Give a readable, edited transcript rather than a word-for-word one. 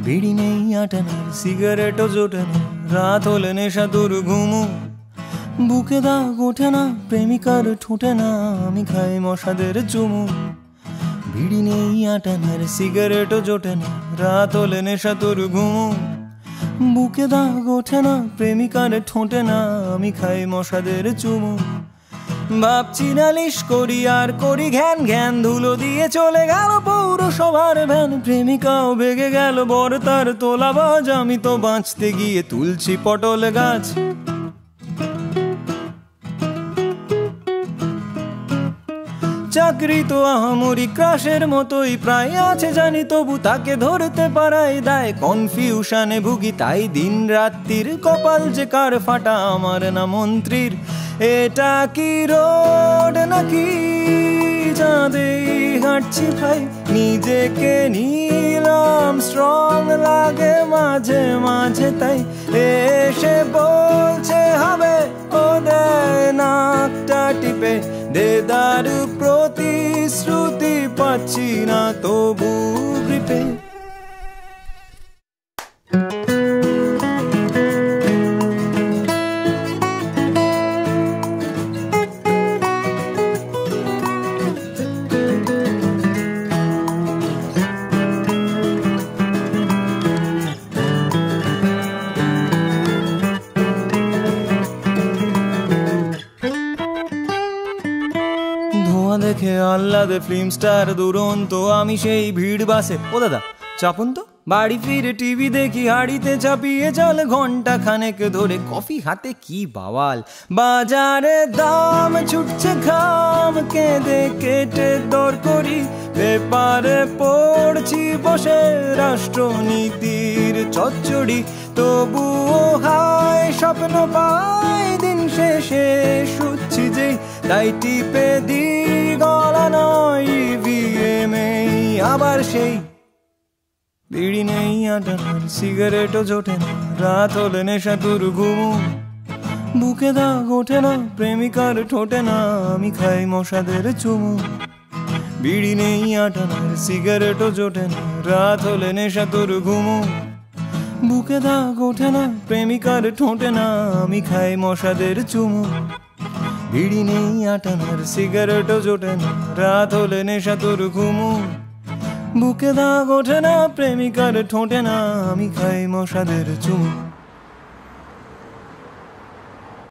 বিড়ি নেই আটে না, সিগারেটও জোটে না, রাত হলে নেশা তোর ঘুমু। বুকে দাগ ওঠে না, প্রেমিকার ঠোঁটে না, আমি খাই মশাদের চুমু। বিড়ি নেই আটে না, সিগারেটও জোটে না, রাত হলে নেশা তোর ঘুমু। বুকে দাগ ওঠে না, প্রেমিকার ঠোঁটে না, আমি খাই মশাদের চুমু। ভাবছি নালিশ করি আর করি ঘ্যান ঘ্যান, ধুলো দিয়ে চলে গেল পৌরসভার ভ্যান। প্রেমিকাও ভেগে গেল বর তার তোলাবাজ, আমি তো বাঁচতে গিয়ে তুলছি পটল গাছ। চাকরি তো আহামরি ক্রাশের মতোই প্রায় আছে জানি, তবু তাকে ধরতে পারাই দায়। কনফিউশনে ভুগি তাই দিন রাত্রির, কপাল যে কার ফাটা আমার না মন্ত্রীর। এটা কি রোড নাকি চাঁদে হাঁটছি ভাই, নিজেকে নিলাম স্ট্রং লাগে মাঝে মাঝে তাই। এসে বলছে হবে, ও দেয় নাকটা টিপে, দেদার প্রতিশ্রুতি পাচ্ছি না তবু গ্রিপে। দেখে আহ্লাদে ফিল্ম স্টার দুরন্ত, আমি সেই ভিড় বাসে। ও দাদা চাপুন তো। বাড়ি ফিরে টিভি দেখি হাড়িতে চাপিয়ে চলে ঘন্টা খানেক ধরে, কফি হাতে কি বাওয়াল। বাজারে দাম ছুটছে ঘাম, কেঁদে কেটে দর করি। পেপারে পড়ছি বসে রাষ্ট্রনীতির চচ্চড়ি, তবুও হায় স্বপ্ন পাই দিন শেষে শুচ্ছি যে, তাই টিপে দি গলা নয় ইভিএম আবার সেই। বিড়ি নেই আটা না, সিগারেটও জোটে না, রাত হলে নেশা তোর ঘুমু। বুকে দাগ ওঠে না, প্রেমিকার ঠোঁটে না, আমি খাই মশাদের চুমু। বিড়ি নেই আটা না, সিগারেটও জোটে না, রাত হলে নেশা তোর ঘুমু। বুকে দাগ ওঠে না, প্রেমিকার ঠোঁটে না, আমি খাই মশাদের চুমু। বিড়ি নেই আটা না, সিগারেটও জোটে না, রাত হলে নেশা তোর ঘুমু। বুকে দাগ ওঠে না, প্রেমিকার ঠোঁটে না, আমি খাই মশাদের চুমু।